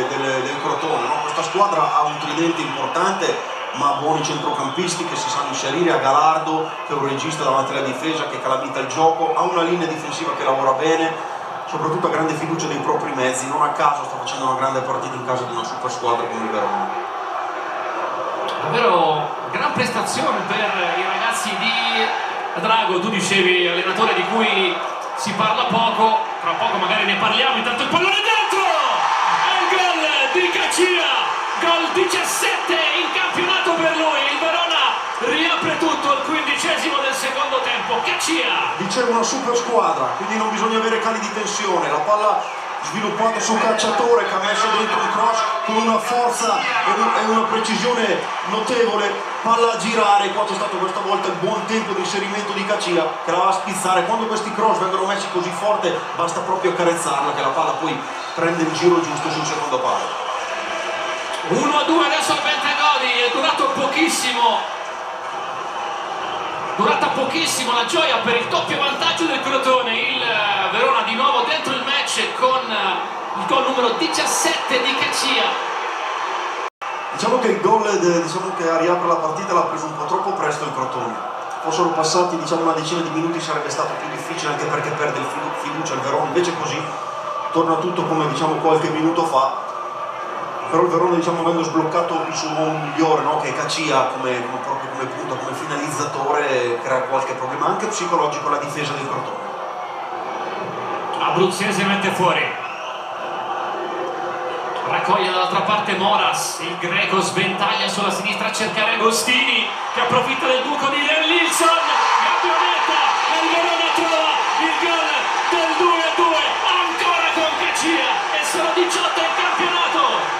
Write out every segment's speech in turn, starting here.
del Crotone, no? Questa squadra ha un tridente importante, ma buoni centrocampisti che si sanno inserire, a Galardo che è un regista davanti alla difesa che calamita il gioco, ha una linea difensiva che lavora bene, soprattutto ha grande fiducia nei propri mezzi, non a caso sta facendo una grande partita in casa di una super squadra come il Verona. Davvero gran prestazione per i ragazzi di Drago. Tu dicevi allenatore di cui si parla poco, tra poco magari ne parliamo, intanto il pallone dentro! È il gol di Cacia, gol 17 in campionato per lui, il Verona riapre tutto al 15° del secondo tempo. Cacia! Dicevo una super squadra, quindi non bisogna avere cali di tensione, la palla sviluppata su Cacciatore che ha messo dentro un cross con una forza e una precisione notevole, palla a girare, qua c'è stato questa volta il buon tempo di inserimento di Cacia che la va a spizzare. Quando questi cross vengono messi così forte basta proprio accarezzarla che la palla poi prende il giro giusto sul secondo palo. 1-2 adesso al Bentegodi, è durato pochissimo. Durata pochissimo la gioia per il doppio vantaggio del Crotone, il Verona di nuovo dentro il match con il gol numero 17 di Cacia. Diciamo che il gol che riapre la partita l'ha preso un po' troppo presto il Crotone, fossero passati una decina di minuti sarebbe stato più difficile, anche perché perde il fiducia il Verona, invece così torna tutto come qualche minuto fa. Però il Verona avendo sbloccato il suo uomo migliore, no? Che è Cacia proprio come punta, come finalizzatore, crea qualche problema anche psicologico alla difesa del Crotone. Abruzzese mette fuori, raccoglie dall'altra parte Moras, il greco sventaglia sulla sinistra a cercare Agostini che approfitta del buco di Nilsson, Gabionetta e il Verona trova il gol del 2-2 ancora con Cacia e sono 18 in campionato.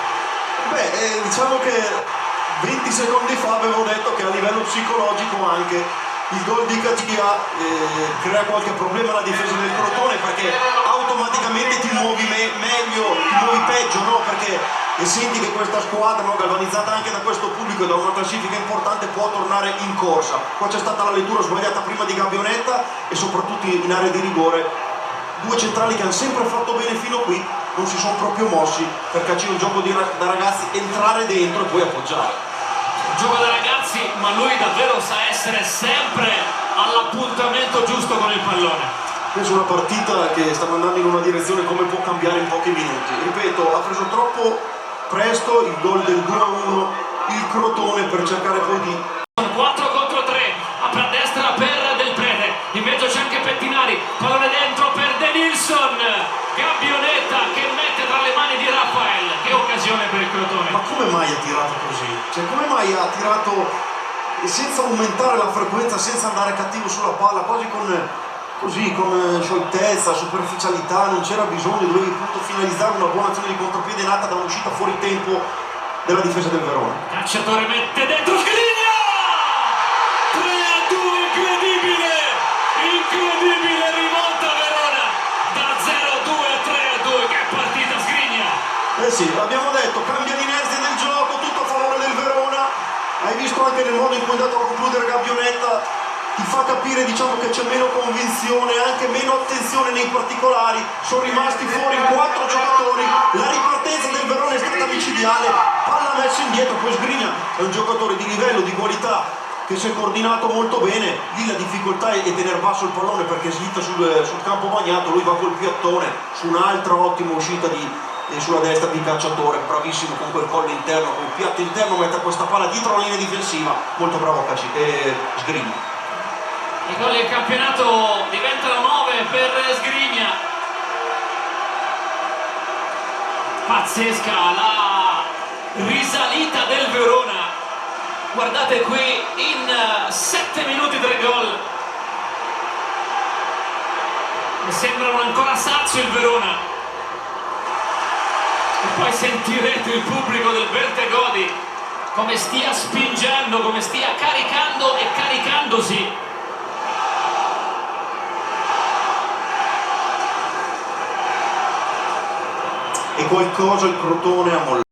Diciamo che 20 secondi fa avevo detto che a livello psicologico anche il gol di Cacia crea qualche problema alla difesa del Crotone, perché automaticamente ti muovi meglio, ti muovi peggio, no? Perché senti che questa squadra, no, galvanizzata anche da questo pubblico e da una classifica importante, può tornare in corsa. Qua c'è stata la lettura sbagliata prima di Gabionetta e soprattutto in area di rigore due centrali che hanno sempre fatto bene fino a qui non si sono proprio mossi, perché c'è un gioco da ragazzi, entrare dentro e poi appoggiare. Un gioco da ragazzi, ma lui davvero sa essere sempre all'appuntamento giusto con il pallone. Questa è una partita che sta andando in una direzione come può cambiare in pochi minuti. Ripeto, ha preso troppo presto il gol del 2-1 il Crotone per cercare poi di... 4 contro 3, apre a destra per Del Prete, in mezzo c'è anche Pettinari, pallone dentro per Denilson, Gabionetta che mette tra le mani di Rafael. Che occasione per il Crotone. Ma come mai ha tirato così? Cioè come mai ha tirato senza aumentare la frequenza, senza andare cattivo sulla palla, quasi con scioltezza, superficialità, non c'era bisogno, dovevi appunto finalizzare una buona azione di contropiede nata da un'uscita fuori tempo della difesa del Verona. Cacciatore mette dentro Sgrigna! 3-2, incredibile rivolta Verona da 0-2 a 3-2, che partita Sgrigna! Eh sì, l'abbiamo detto, cambia l'inerzia del gioco, tutto a favore del Verona, hai visto anche nel modo in cui è andato a concludere Gabionetta, ti fa capire che c'è meno convinzione, anche meno attenzione nei particolari, sono rimasti fuori 4 giocatori, la ripartenza del Verona è stata micidiale, palla messa indietro, poi Sgrigna è un giocatore di livello, di qualità, che si è coordinato molto bene, lì la difficoltà è tenere basso il pallone perché slitta sul campo bagnato, lui va col piattone su un'altra ottima uscita sulla destra di Cacciatore, bravissimo con quel collo interno, con il piatto interno, mette questa palla dietro la linea difensiva, molto bravo Sgrigna. I gol del campionato diventano 9 per Sgrigna. Pazzesca la risalita del Verona. Guardate qui, in 7 minuti 3 gol. Mi sembrano ancora sazio il Verona. E poi sentirete il pubblico del Bentegodi come stia spingendo, come stia caricando e caricandosi. E qualcosa il Crotone ha mollato.